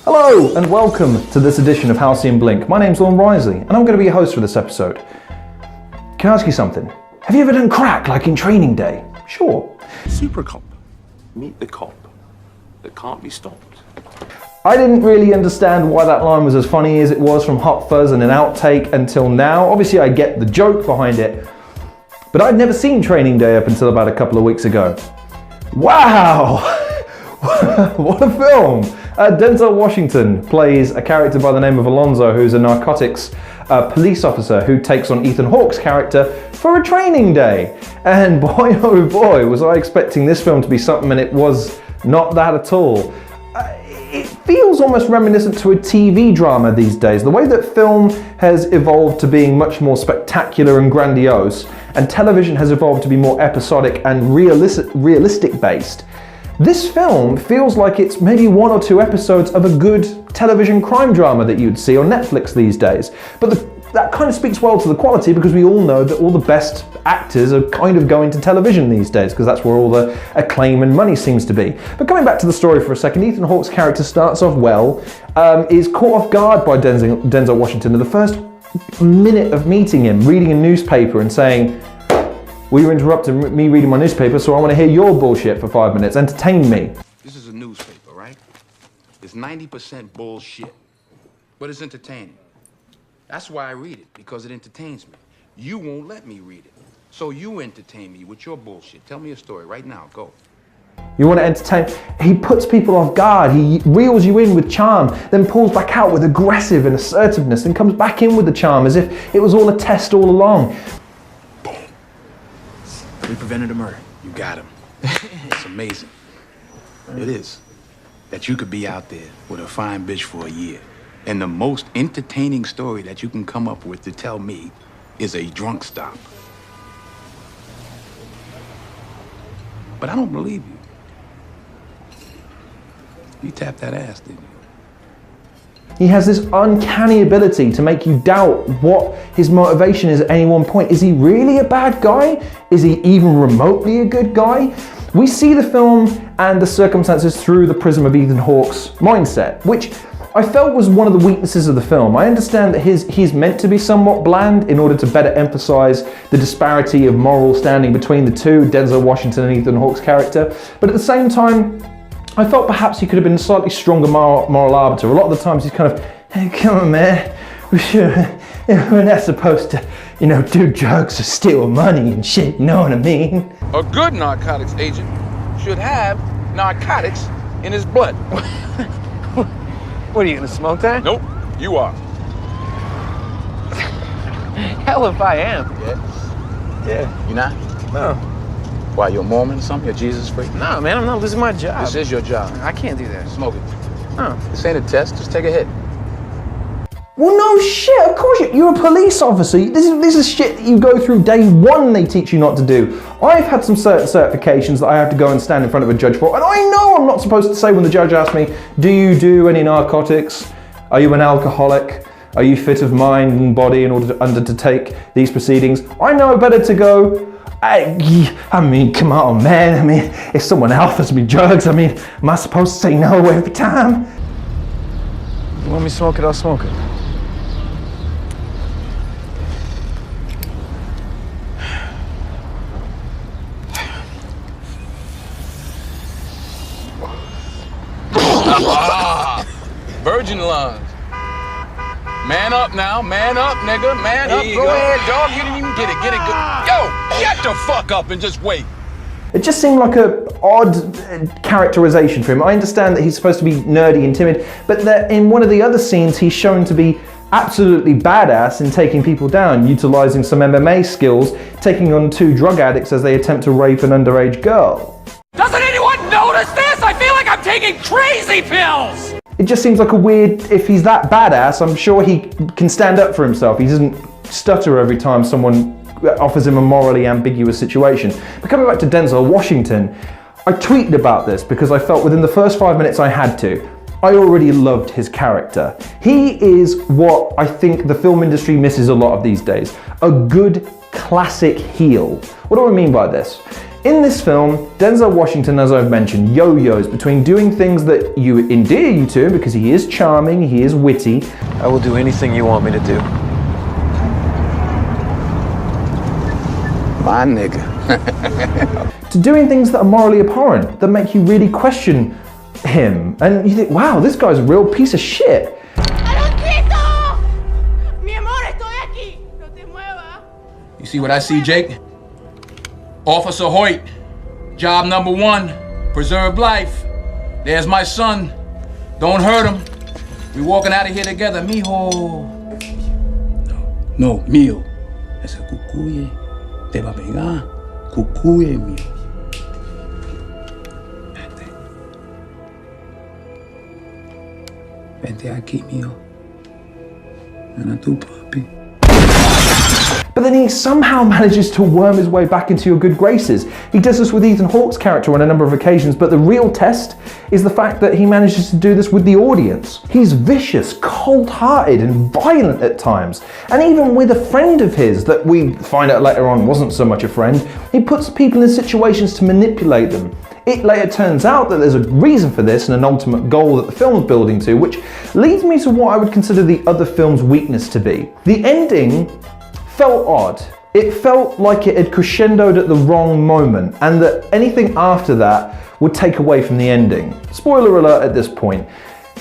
Hello and welcome to this edition of Halcyon Blink. My name's Lorne Risley and I'm going to be your host for this episode. Can I ask you something? Have you ever done crack like in training day? Sure. Super cop. Meet the cop that can't be stopped. I didn't really understand why that line was as funny as it was from Hot Fuzz and an outtake until now. Obviously I get the joke behind it, but I'd never seen Training Day up until about a couple of weeks ago. Wow! What a film! Denzel Washington plays a character by the name of Alonzo, who's a narcotics police officer who takes on Ethan Hawke's character for a training day. And boy oh boy, was I expecting this film to be something, and it was not that at all. It feels almost reminiscent to a TV drama these days. The way that film has evolved to being much more spectacular and grandiose, and television has evolved to be more episodic and realistic based. This film feels like it's maybe one or two episodes of a good television crime drama that you'd see on Netflix these days. But that kind of speaks well to the quality, because we all know that all the best actors are kind of going to television these days, because that's where all the acclaim and money seems to be. But coming back to the story for a second, Ethan Hawke's character starts off well, is caught off guard by Denzel Washington in the first minute of meeting him, reading a newspaper and saying, "Well, you interrupted me reading my newspaper, so I want to hear your bullshit for 5 minutes. Entertain me." This is a newspaper, right? It's 90% bullshit, but it's entertaining. That's why I read it, because it entertains me. You won't let me read it, so you entertain me with your bullshit. Tell me a story right now, go. You want to entertain? He puts people off guard, he reels you in with charm, then pulls back out with aggressive and assertiveness, and comes back in with the charm as if it was all a test all along. We prevented a murder. You got him. It's amazing. It is. That you could be out there with a fine bitch for a year, and the most entertaining story that you can come up with to tell me is a drunk stop. But I don't believe you. You tapped that ass, didn't you? He has this uncanny ability to make you doubt what his motivation is at any one point. Is he really a bad guy? Is he even remotely a good guy? We see the film and the circumstances through the prism of Ethan Hawke's mindset, which I felt was one of the weaknesses of the film. I understand that he's meant to be somewhat bland in order to better emphasize the disparity of moral standing between the two, Denzel Washington and Ethan Hawke's character, but at the same time, I felt perhaps he could have been a slightly stronger moral arbiter. A lot of the times he's kind of, "Hey, come on man, we're not supposed to, do drugs or steal money and shit, you know what I mean?" A good narcotics agent should have narcotics in his blood. What, are you gonna smoke that? Nope, you are. Hell if I am. Yeah. You not? No. Why, you're a Mormon or something? You're Jesus freak? No, man, I'm not losing my job. This is your job. I can't do that. Smoke it. Oh. This ain't a test, just take a hit. Well, no shit, of course you're a police officer. This is shit that you go through day one they teach you not to do. I've had some certain certifications that I have to go and stand in front of a judge for, and I know I'm not supposed to say when the judge asks me, "Do you do any narcotics? Are you an alcoholic? Are you fit of mind and body in order to undertake these proceedings?" I know better to go, I mean, come on, man. I mean, if someone offers me drugs, am I supposed to say no every time? You want me to smoke it, I'll smoke it. Virgin lungs. Man up now, man up, nigga, man up. Go ahead, dog, you didn't even get it, get it good. Yo, get the fuck up and just wait. It just seemed like an odd characterization for him. I understand that he's supposed to be nerdy and timid, but that in one of the other scenes he's shown to be absolutely badass in taking people down, utilizing some MMA skills, taking on two drug addicts as they attempt to rape an underage girl. Doesn't anyone notice this? I feel like I'm taking crazy pills! It just seems like a weird, if he's that badass, I'm sure he can stand up for himself. He doesn't stutter every time someone offers him a morally ambiguous situation. But coming back to Denzel Washington, I tweeted about this because I felt within the first 5 minutes I had to. I already loved his character. He is what I think the film industry misses a lot of these days. A good classic heel. What do I mean by this? In this film, Denzel Washington, as I've mentioned, yo-yos between doing things that endear you to him because he is charming, he is witty. I will do anything you want me to do. My nigga. To doing things that are morally abhorrent, that make you really question him. And you think, wow, this guy's a real piece of shit. You see what I see, Jake? Officer Hoyt, job number 1, preserve life. There's my son. Don't hurt him. We walking out of here together, mijo. No, mío. Ese cucuye te va a pegar. Cucuye mío. Vente aquí, mío. Ven a tu papi. But then he somehow manages to worm his way back into your good graces. He does this with Ethan Hawke's character on a number of occasions, but the real test is the fact that he manages to do this with the audience. He's vicious, cold-hearted, and violent at times. And even with a friend of his that we find out later on wasn't so much a friend, he puts people in situations to manipulate them. It later turns out that there's a reason for this and an ultimate goal that the film's building to, which leads me to what I would consider the other film's weakness to be. The ending felt odd. It felt like it had crescendoed at the wrong moment, and that anything after that would take away from the ending. Spoiler alert at this point.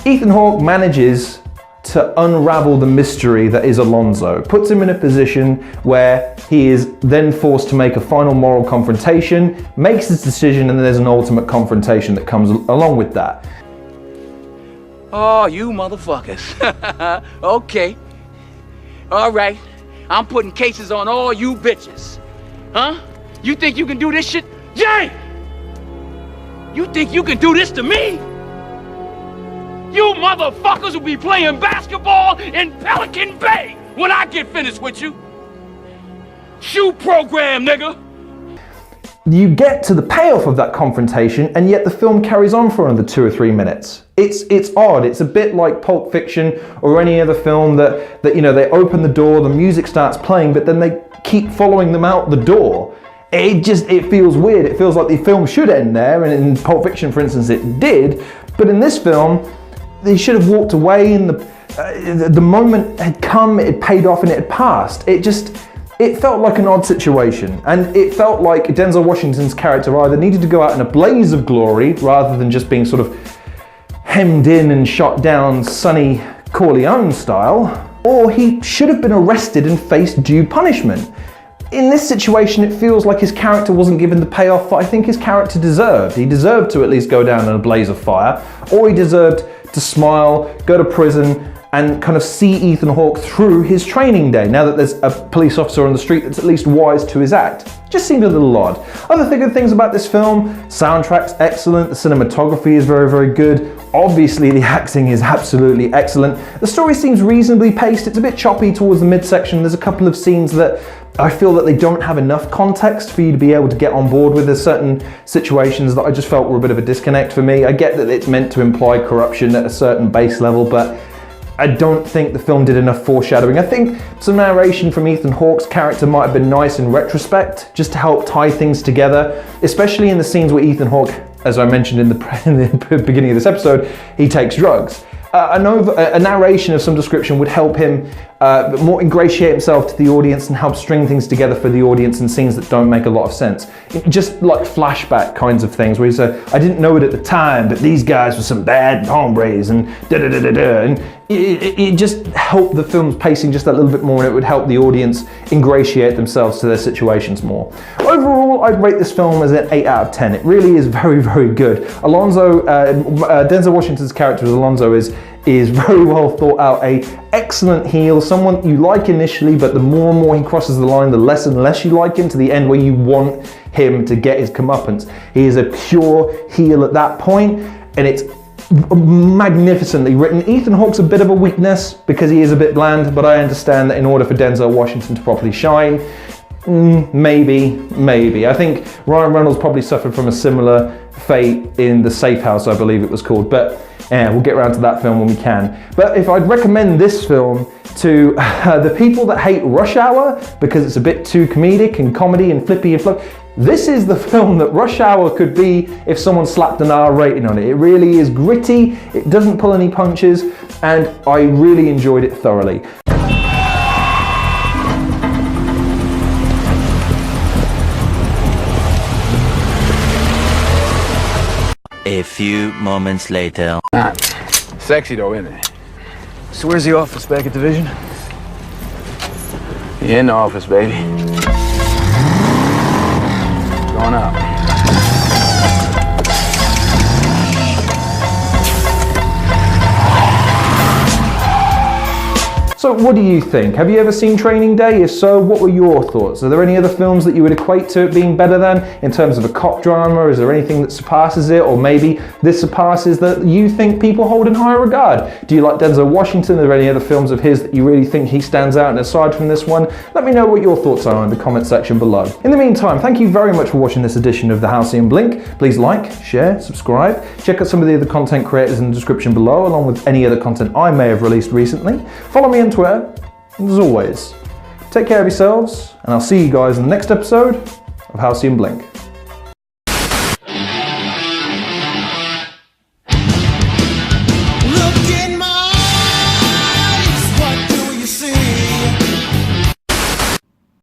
Ethan Hawke manages to unravel the mystery that is Alonzo, puts him in a position where he is then forced to make a final moral confrontation, makes his decision, and then there's an ultimate confrontation that comes along with that. Oh, you motherfuckers. Okay. All right. I'm putting cases on all you bitches. Huh? You think you can do this shit? Jay! You think you can do this to me? You motherfuckers will be playing basketball in Pelican Bay when I get finished with you. Shoe program, nigga. You get to the payoff of that confrontation, and yet the film carries on for another 2 or 3 minutes. It's odd. It's a bit like Pulp Fiction or any other film that you know, they open the door, the music starts playing, but then they keep following them out the door. It feels weird. It feels like the film should end there, and in Pulp Fiction, for instance, it did. But in this film, they should have walked away, and the moment had come, it had paid off, and it had passed. It felt like an odd situation, and it felt like Denzel Washington's character either needed to go out in a blaze of glory rather than just being sort of hemmed in and shot down Sonny Corleone style, or he should have been arrested and faced due punishment. In this situation, it feels like his character wasn't given the payoff that I think his character deserved. He deserved to at least go down in a blaze of fire, or he deserved to smile, go to prison, and kind of see Ethan Hawke through his training day, now that there's a police officer on the street that's at least wise to his act. Just seemed a little odd. Other good things about this film: soundtrack's excellent, the cinematography is very, very good. Obviously, the acting is absolutely excellent. The story seems reasonably paced. It's a bit choppy towards the midsection. There's a couple of scenes that I feel that they don't have enough context for you to be able to get on board with. There's certain situations that I just felt were a bit of a disconnect for me. I get that it's meant to imply corruption at a certain base level, but I don't think the film did enough foreshadowing. I think some narration from Ethan Hawke's character might have been nice in retrospect, just to help tie things together, especially in the scenes where Ethan Hawke, as I mentioned in the beginning of this episode, he takes drugs. A narration of some description would help him more ingratiate himself to the audience and help string things together for the audience in scenes that don't make a lot of sense. Just like flashback kinds of things where he said, I didn't know it at the time, but these guys were some bad hombres and da-da-da-da-da. And it just helped the film's pacing just a little bit more, and it would help the audience ingratiate themselves to their situations more. Overall, I'd rate this film as an 8 out of 10. It really is very, very good. Denzel Washington's character as Alonzo is very well thought out, a excellent heel, someone you like initially, but the more and more he crosses the line, the less and less you like him, to the end where you want him to get his comeuppance. He is a pure heel at that point, and it's magnificently written. Ethan Hawke's a bit of a weakness because he is a bit bland, but I understand that in order for Denzel Washington to properly shine, maybe. I think Ryan Reynolds probably suffered from a similar fate in The Safe House, I believe it was called, but we'll get around to that film when we can. But if I'd recommend this film to the people that hate Rush Hour because it's a bit too comedic and comedy and flippy and flip, this is the film that Rush Hour could be if someone slapped an R rating on it. It really is gritty, it doesn't pull any punches, and I really enjoyed it thoroughly. A few moments later. Sexy though, isn't it? So where's the office? Back at Division? You in the office, baby. Going up. So what do you think? Have you ever seen Training Day? If so, what were your thoughts? Are there any other films that you would equate to it being better than in terms of a cop drama? Is there anything that surpasses it, or maybe this surpasses that you think people hold in higher regard? Do you like Denzel Washington? Are there any other films of his that you really think he stands out? And aside from this one, let me know what your thoughts are in the comment section below. In the meantime, thank you very much for watching this edition of the Halcyon Blink. Please like, share, subscribe. Check out some of the other content creators in the description below, along with any other content I may have released recently. Follow me on Twitter, and as always, take care of yourselves, and I'll see you guys in the next episode of Halcyon Blink.